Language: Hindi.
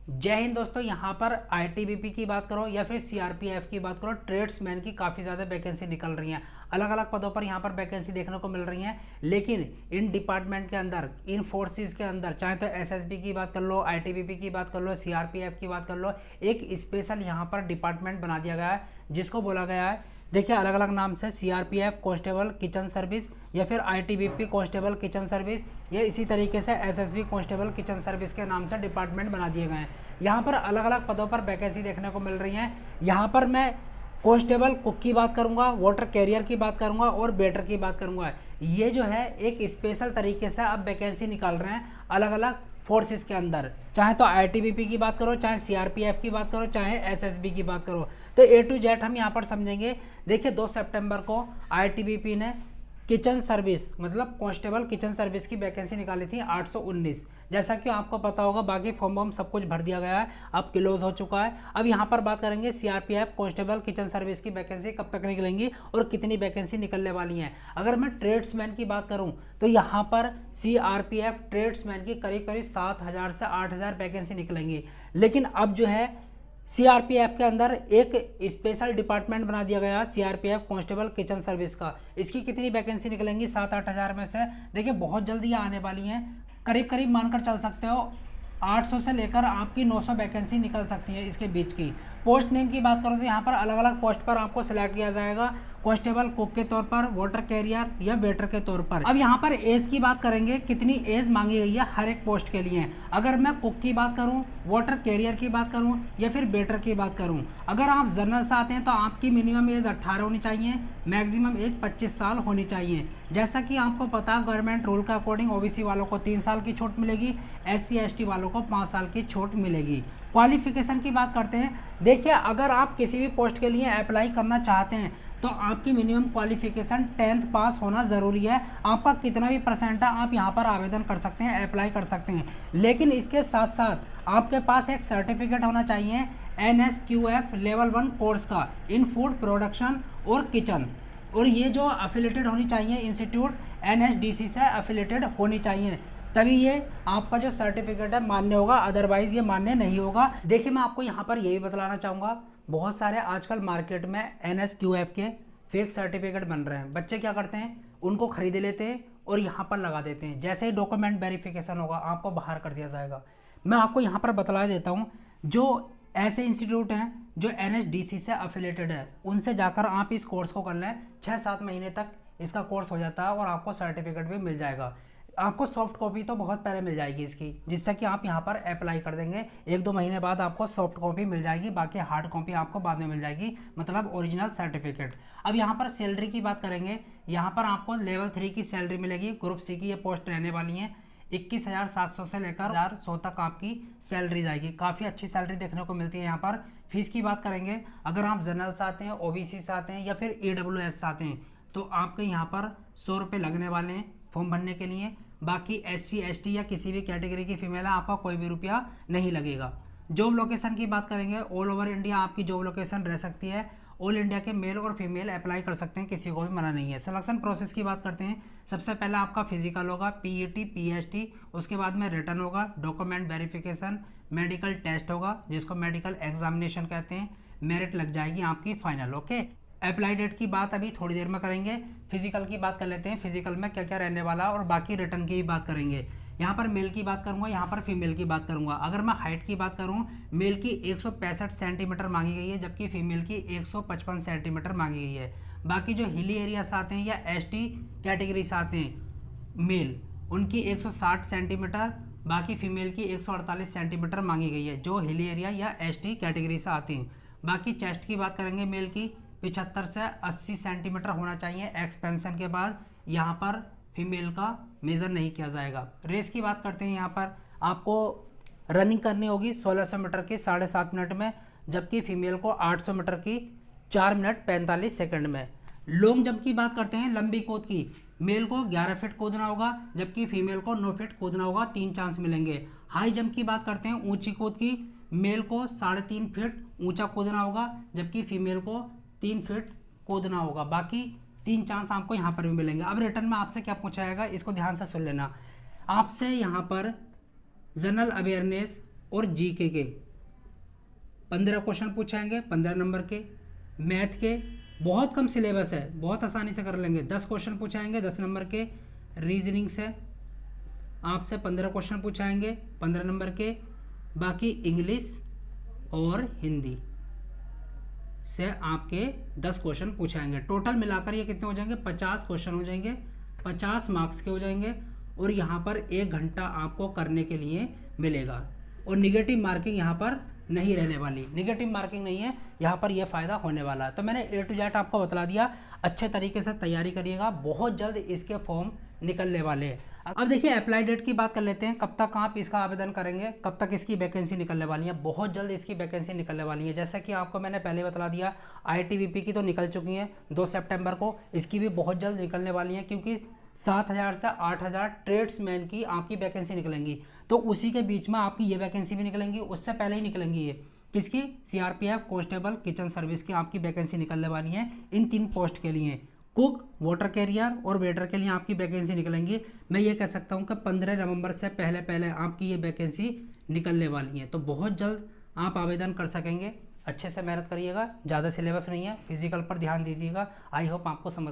जय हिंद दोस्तों। यहाँ पर आईटीबीपी की बात करो या फिर सीआरपीएफ की बात करो, ट्रेड्समैन की काफ़ी ज़्यादा वैकेंसी निकल रही हैं। अलग अलग पदों पर यहाँ पर वैकेंसी देखने को मिल रही हैं। लेकिन इन डिपार्टमेंट के अंदर, इन फोर्सेस के अंदर, चाहे तो एसएसबी की बात कर लो, आईटीबीपी की बात कर लो, सीआरपीएफ की बात कर लो, एक स्पेशल यहाँ पर डिपार्टमेंट बना दिया गया है जिसको बोला गया है, देखिए अलग अलग नाम से, सीआरपीएफ कांस्टेबल किचन सर्विस या फिर आईटीबीपी कांस्टेबल किचन सर्विस, या इसी तरीके से एसएसबी कांस्टेबल किचन सर्विस के नाम से डिपार्टमेंट बना दिए गए हैं। यहाँ पर अलग अलग पदों पर वैकेंसी देखने को मिल रही हैं। यहाँ पर मैं कांस्टेबल कुक की बात करूँगा, वाटर कैरियर की बात करूँगा और वेटर की बात करूँगा। ये जो है एक स्पेशल तरीके से अब वैकेंसी निकाल रहे हैं अलग अलग फोर्सेस के अंदर, चाहे तो आईटीबीपी की बात करो, चाहे सीआरपीएफ की बात करो, चाहे एसएसबी की बात करो। तो ए टू जेड हम यहाँ पर समझेंगे। देखिए 2 सितंबर को आईटीबीपी ने किचन सर्विस मतलब कांस्टेबल किचन सर्विस की वैकेंसी निकाली थी 819। जैसा कि आपको पता होगा, बाकी फॉर्म वॉर्म सब कुछ भर दिया गया है, अब क्लोज हो चुका है। अब यहाँ पर बात करेंगे सीआरपीएफ कांस्टेबल किचन सर्विस की वैकेंसी कब तक निकलेंगी और कितनी वैकेंसी निकलने वाली है। अगर मैं ट्रेड्समैन की बात करूँ तो यहाँ पर सीआरपीएफ ट्रेड्समैन की करीब करीब 7000 से 8000 वैकेंसी निकलेंगी। लेकिन अब जो है सीआरपीएफ के अंदर एक स्पेशल डिपार्टमेंट बना दिया गया सीआरपीएफ कांस्टेबल किचन सर्विस का। इसकी कितनी वैकेंसी निकलेंगी 7-8 हज़ार में से। देखिए बहुत जल्दी आने वाली हैं, करीब करीब मानकर चल सकते हो 800 से लेकर आपकी 900 वैकेंसी निकल सकती है इसके बीच की। पोस्ट नेम की बात करो तो यहाँ पर अलग अलग पोस्ट पर आपको सिलेक्ट किया जाएगा, कांस्टेबल कुक के तौर पर, वाटर कैरियर या वेटर के तौर पर। अब यहाँ पर एज की बात करेंगे, कितनी एज मांगी गई है हर एक पोस्ट के लिए। अगर मैं कुक की बात करूँ, वाटर कैरियर की बात करूँ या फिर वेटर की बात करूँ, अगर आप जनरल से आते हैं तो आपकी मिनिमम एज 18 होनी चाहिए, मैक्सिमम एज 25 साल होनी चाहिए। जैसा कि आपको पता, गवर्नमेंट रूल के अकॉर्डिंग ओबीसी वालों को 3 साल की छूट मिलेगी, SC ST वालों को 5 साल की छूट मिलेगी। क्वालिफिकेशन की बात करते हैं। देखिए अगर आप किसी भी पोस्ट के लिए अप्लाई करना चाहते हैं तो आपकी मिनिमम क्वालिफिकेशन 10th पास होना ज़रूरी है। आपका कितना भी परसेंट है, आप यहाँ पर आवेदन कर सकते हैं, अप्लाई कर सकते हैं। लेकिन इसके साथ साथ आपके पास एक सर्टिफिकेट होना चाहिए NSQF लेवल 1 कोर्स का इन फूड प्रोडक्शन और किचन, और ये जो अफिलेटेड होनी चाहिए इंस्टीट्यूट NSDC से अफिलेटेड होनी चाहिए, तभी ये आपका जो सर्टिफिकेट है मान्य होगा, अदरवाइज ये मान्य नहीं होगा। देखिए मैं आपको यहाँ पर यही बतलाना चाहूँगा, बहुत सारे आजकल मार्केट में NSQF के फेक सर्टिफिकेट बन रहे हैं। बच्चे क्या करते हैं, उनको खरीद लेते हैं और यहाँ पर लगा देते हैं। जैसे ही डॉक्यूमेंट वेरिफिकेशन होगा आपको बाहर कर दिया जाएगा। मैं आपको यहाँ पर बतला देता हूँ, जो ऐसे इंस्टीट्यूट हैं जो NSDC से अफिलेटेड है, उनसे जाकर आप इस कोर्स को कर लें। 6-7 महीने तक इसका कोर्स हो जाता है और आपको सर्टिफिकेट भी मिल जाएगा। आपको सॉफ्ट कॉपी तो बहुत पहले मिल जाएगी इसकी, जिससे कि आप यहाँ पर अप्लाई कर देंगे। 1-2 महीने बाद आपको सॉफ्ट कॉपी मिल जाएगी, बाकी हार्ड कॉपी आपको बाद में मिल जाएगी, मतलब ओरिजिनल सर्टिफिकेट। अब यहाँ पर सैलरी की बात करेंगे। यहाँ पर आपको लेवल 3 की सैलरी मिलेगी। ग्रुप C की ये पोस्ट रहने वाली हैं। 21,700 से लेकर 1,100 तक आपकी सैलरी जाएगी। काफ़ी अच्छी सैलरी देखने को मिलती है यहाँ पर। फीस की बात करेंगे, अगर आप जनरल से आते हैं, OBC से आते हैं या फिर EWS से आते हैं तो आपके यहाँ पर 100 रुपये लगने वाले हैं फॉर्म भरने के लिए। बाकी SC ST या किसी भी कैटेगरी की फीमेल है, आपका कोई भी रुपया नहीं लगेगा। जॉब लोकेशन की बात करेंगे, ऑल ओवर इंडिया आपकी जॉब लोकेशन रह सकती है। ऑल इंडिया के मेल और फीमेल अप्लाई कर सकते हैं, किसी को भी मना नहीं है। सिलेक्शन प्रोसेस की बात करते हैं। सबसे पहले आपका फिजिकल होगा, PET PST, उसके बाद में रिटर्न होगा, डॉक्यूमेंट वेरिफिकेशन, मेडिकल टेस्ट होगा जिसको मेडिकल एग्जामिनेशन कहते हैं, मेरिट लग जाएगी आपकी फाइनल। ओके, अप्लाई डेट की बात अभी थोड़ी देर में करेंगे। फिजिकल की बात कर लेते हैं, फिजिकल में क्या क्या रहने वाला और बाकी रिटर्न की भी बात करेंगे। यहाँ पर मेल की बात करूँगा, यहाँ पर फीमेल की बात करूँगा। अगर मैं हाइट की बात करूँ, मेल की 165 सेंटीमीटर मांगी गई है, जबकि फीमेल की 155 सेंटीमीटर मांगी गई है। बाकी जो हिली एरिया से आते हैं या ST कैटेगरी से आते हैं मेल, उनकी 160 सेंटीमीटर, बाकी फीमेल की 148 सेंटीमीटर मांगी गई है, जो हिली एरिया या ST कैटेगरी से आती हैं। बाकी चेस्ट की बात करेंगे, मेल की 75 से 80 सेंटीमीटर होना चाहिए। एक्सपेंशन के बाद यहाँ पर फीमेल का मेज़र नहीं किया जाएगा। रेस की बात करते हैं, यहाँ पर आपको रनिंग करनी होगी 1600 मीटर की 7.5 मिनट में, जबकि फीमेल को 800 मीटर की 4 मिनट 45 सेकंड में। लॉन्ग जंप की बात करते हैं, लंबी कूद की, मेल को 11 फीट कूदना होगा, जबकि फीमेल को 9 फीट कूदना होगा, 3 चांस मिलेंगे। हाई जंप की बात करते हैं, ऊंची कूद की, मेल को 3.5 फीट ऊंचा कूदना होगा, जबकि फीमेल को 3 फीट कूदना होगा। बाकी 3 चांस आपको यहाँ पर भी मिलेंगे। अब रिटर्न में आपसे क्या पूछा जाएगा, इसको ध्यान से सुन लेना। आपसे यहाँ पर जनरल अवेयरनेस, और जीके के 15 क्वेश्चन पूछाएंगे 15 नंबर के। मैथ के बहुत कम सिलेबस है, बहुत आसानी से कर लेंगे। 10 क्वेश्चन पूछाएंगे 10 नंबर के। रीजनिंग से आपसे 15 क्वेश्चन पूछाएंगे 15 नंबर के। बाकी इंग्लिश और हिंदी से आपके 10 क्वेश्चन पूछाएंगे। टोटल मिलाकर ये कितने हो जाएंगे, 50 क्वेश्चन हो जाएंगे, 50 मार्क्स के हो जाएंगे। और यहाँ पर 1 घंटा आपको करने के लिए मिलेगा। और निगेटिव मार्किंग यहाँ पर नहीं रहने वाली, निगेटिव मार्किंग नहीं है यहाँ पर, यह फ़ायदा होने वाला है। तो मैंने A to Z आपको बता दिया, अच्छे तरीके से तैयारी करिएगा, बहुत जल्द इसके फॉर्म निकलने वाले हैं। अब देखिए अप्लाई डेट की बात कर लेते हैं, कब तक आप इसका आवेदन करेंगे, कब तक इसकी वैकेंसी निकलने वाली है। बहुत जल्द इसकी वैकेंसी निकलने वाली है। जैसा कि आपको मैंने पहले बता दिया, IITBP की तो निकल चुकी है 2 सितंबर को, इसकी भी बहुत जल्द निकलने वाली है, क्योंकि 7,000 से 8,000 ट्रेड्समैन की आपकी वैकेंसी निकलेंगी। तो उसी के बीच में आपकी ये वैकेंसी भी निकलेंगी, उससे पहले ही निकलेंगी ये किसकी, CRPF कांस्टेबल किचन सर्विस की आपकी वैकेंसी निकलने वाली है। इन 3 पोस्ट के लिए, कुक, वाटर कैरियर और वेटर के लिए आपकी वैकेंसी निकलेंगी। मैं ये कह सकता हूँ कि 15 नवंबर से पहले पहले आपकी ये वैकेंसी निकलने वाली है। तो बहुत जल्द आप आवेदन कर सकेंगे। अच्छे से मेहनत करिएगा, ज़्यादा सिलेबस नहीं है, फिजिकल पर ध्यान दीजिएगा। आई होप आपको समझ